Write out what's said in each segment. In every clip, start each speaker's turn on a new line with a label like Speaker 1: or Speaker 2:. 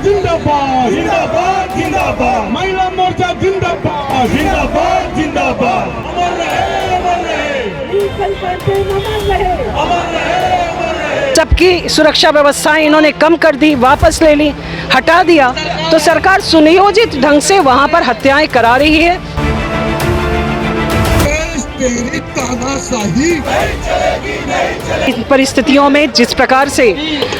Speaker 1: जिंदाबाद जिंदाबाद जिंदाबाद, महिला मोर्चा जिंदाबाद जिंदाबाद जिंदाबाद, अमर रहे अमर रहे, अमर रहे।
Speaker 2: सबकी सुरक्षा व्यवस्थाएं इन्होंने कम कर दी, वापस ले ली, हटा दिया, तो सरकार सुनियोजित ढंग से वहां पर हत्याएं करा रही है। इन परिस्थितियों में जिस प्रकार से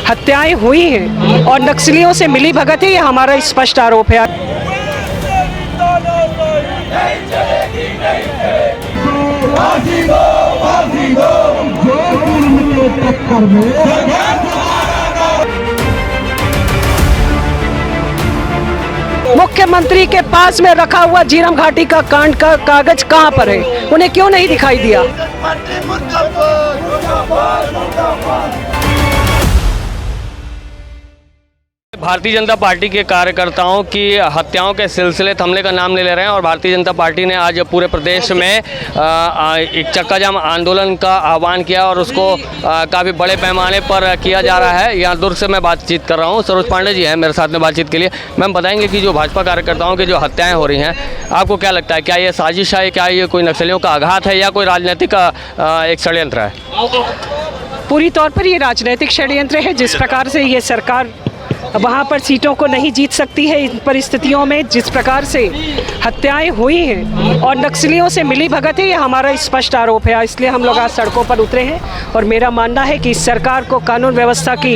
Speaker 2: हत्याएं हुई हैं और नक्सलियों से मिली भगत है, ये हमारा स्पष्ट आरोप है। मुख्यमंत्री के पास में रखा हुआ झीरम घाटी का कांड का कागज कहां पर है? उन्हें क्यों नहीं दिखाई दिया?
Speaker 3: भारतीय जनता पार्टी के कार्यकर्ताओं की हत्याओं के सिलसिले थमने का नाम नहीं ले रहे हैं और भारतीय जनता पार्टी ने आज पूरे प्रदेश में एक चक्का जाम आंदोलन का आह्वान किया और उसको काफ़ी बड़े पैमाने पर किया जा रहा है। यहाँ दुर्ग से मैं बातचीत कर रहा हूँ, सरोज पांडे जी हैं मेरे साथ में बातचीत के लिए। मैम बताएंगे कि जो भाजपा कार्यकर्ताओं की जो हत्याएँ हो रही हैं, आपको क्या लगता है, क्या ये साजिश है, क्या ये कोई नक्सलियों का आघात है या कोई राजनीतिक एक षड्यंत्र है?
Speaker 2: पूरी तौर पर ये राजनीतिक षड्यंत्र है। जिस प्रकार से ये सरकार वहाँ पर सीटों को नहीं जीत सकती है, इन परिस्थितियों में जिस प्रकार से हत्याएं हुई हैं और नक्सलियों से मिली भगत है, ये हमारा स्पष्ट आरोप है। इसलिए हम लोग आज सड़कों पर उतरे हैं और मेरा मानना है कि इस सरकार को कानून व्यवस्था की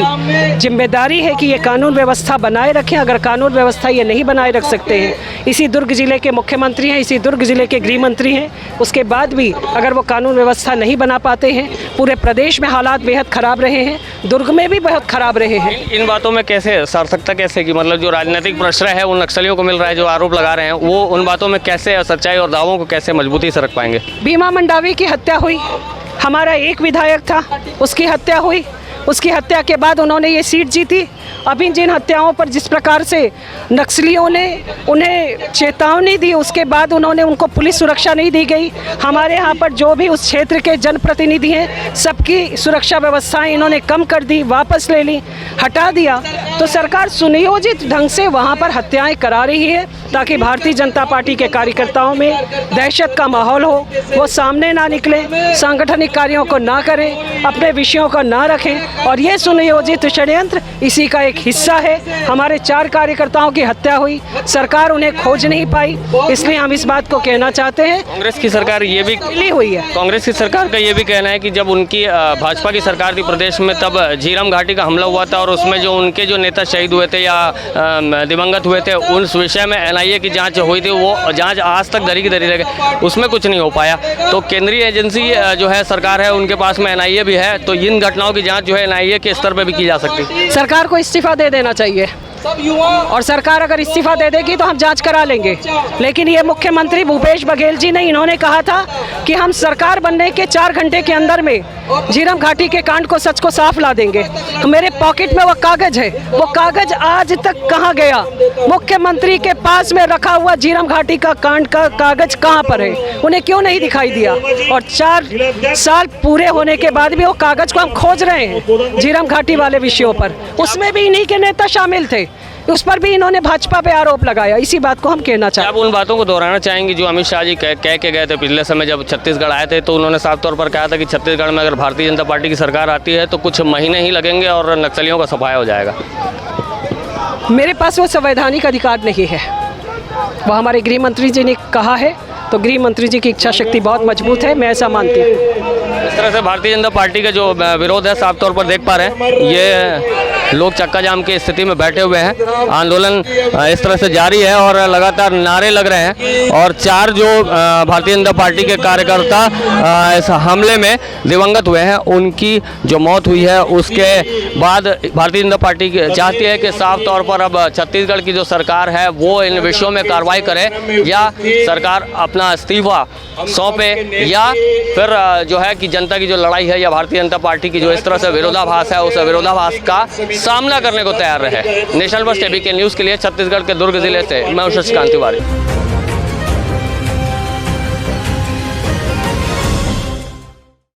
Speaker 2: जिम्मेदारी है कि ये कानून व्यवस्था बनाए रखें। अगर कानून व्यवस्था ये नहीं बनाए रख सकते हैं, इसी दुर्ग ज़िले के मुख्यमंत्री हैं, इसी दुर्ग ज़िले के गृह मंत्री हैं, उसके बाद भी अगर वो कानून व्यवस्था नहीं बना पाते हैं, पूरे प्रदेश में हालात बेहद ख़राब रहे हैं, दुर्ग में भी बहुत ख़राब रहे हैं।
Speaker 3: इन बातों में कैसे सार्थकता कैसे कि मतलब जो राजनीतिक प्रश्रय है उन नक्सलियों को मिल रहा है, जो आरोप लगा रहे हैं, वो उन बातों में कैसे सच्चाई और दावों को कैसे मजबूती से रख पाएंगे?
Speaker 2: भीमा मंडावी की हत्या हुई, हमारा एक विधायक था, उसकी हत्या हुई, उसकी हत्या के बाद उन्होंने ये सीट जीती। अभी जिन हत्याओं पर जिस प्रकार से नक्सलियों ने उन्हें चेतावनी दी, उसके बाद उनको पुलिस सुरक्षा नहीं दी गई। हमारे यहाँ पर जो भी उस क्षेत्र के जनप्रतिनिधि हैं, सबकी सुरक्षा व्यवस्थाएं इन्होंने कम कर दी, वापस ले ली, हटा दिया, तो सरकार सुनियोजित ढंग से वहाँ पर हत्याएं करा रही है ताकि भारतीय जनता पार्टी के कार्यकर्ताओं में दहशत का माहौल हो, वो सामने ना निकले, सांगठनिक कार्यों को ना करें, अपने विषयों को ना रखें। और ये सुनियोजित षड्यंत्र इसी का एक हिस्सा है। हमारे 4 कार्यकर्ताओं की हत्या हुई, सरकार उन्हें खोज नहीं पाई, इसलिए हम इस बात को कहना चाहते हैं।
Speaker 3: कांग्रेस की सरकार ये भी
Speaker 2: हुई है,
Speaker 3: कांग्रेस की सरकार का ये भी कहना है कि जब उनकी भाजपा की सरकार थी प्रदेश में, तब झीरम घाटी का हमला हुआ था और उसमें जो उनके जो नेता शहीद हुए थे या दिवंगत हुए थे, उस विषय में NIA की जाँच हुई थी, वो जाँच आज तक धरी की धरी रह गई, उसमें कुछ नहीं हो पाया। तो केंद्रीय एजेंसी जो है सरकार है, उनके पास में NIA भी है, तो इन घटनाओं की जाँच जो है NIA के स्तर पर भी की जा सकती।
Speaker 2: सरकार को इस्तीफा दे देना चाहिए और सरकार अगर इस्तीफा दे देगी तो हम जांच करा लेंगे। लेकिन ये मुख्यमंत्री भूपेश बघेल जी ने इन्होंने कहा था कि हम सरकार बनने के 4 घंटे के अंदर में झीरम घाटी के कांड को सच को साफ ला देंगे। मेरे पॉकेट में वो कागज है, वो कागज आज तक कहाँ गया? मुख्यमंत्री के पास में रखा हुआ झीरम घाटी का कांड का कागज कहाँ पर है? उन्हें क्यों नहीं दिखाई दिया? और 4 साल पूरे होने के बाद भी वो कागज को हम खोज रहे हैं झीरम घाटी वाले विषयों पर, उसमें भी इन्हीं के नेता शामिल थे, उस पर भी इन्होंने भाजपा पे आरोप लगाया। इसी बात को हम कहना चाहते हैं।
Speaker 3: आप उन बातों को दोहराना चाहेंगे जो अमित शाह जी कह के गए थे पिछले समय जब छत्तीसगढ़ आए थे, तो उन्होंने साफ तौर पर कहा था कि छत्तीसगढ़ में अगर भारतीय जनता पार्टी की सरकार आती है तो कुछ महीने ही लगेंगे और नक्सलियों का सफाया हो जाएगा।
Speaker 2: मेरे पास वो संवैधानिक अधिकार नहीं है, वो हमारे गृह मंत्री जी ने कहा है, तो गृह मंत्री जी की इच्छा शक्ति बहुत मजबूत है, मैं ऐसा मानती हूँ।
Speaker 3: इस तरह से भारतीय जनता पार्टी का जो विरोध है साफ तौर पर देख पा रहे हैं, ये लोग चक्का जाम की स्थिति में बैठे हुए हैं, आंदोलन इस तरह से जारी है और लगातार नारे लग रहे हैं। और 4 जो भारतीय जनता पार्टी के कार्यकर्ता इस हमले में दिवंगत हुए हैं, उनकी जो मौत हुई है उसके बाद भारतीय जनता पार्टी चाहती है कि साफ तौर पर अब छत्तीसगढ़ की जो सरकार है वो इन विषयों में कार्रवाई करे, या सरकार अपना इस्तीफा सौंपे, या फिर जो है कि जनता की जो लड़ाई है या भारतीय जनता पार्टी की जो इस तरह से विरोधाभास है, उस विरोधाभास का सामना करने को तैयार रहे। नेशनल फर्स्ट ABK न्यूज़ के लिए छत्तीसगढ़ के दुर्ग जिले से मैं शशिकांत तिवारी।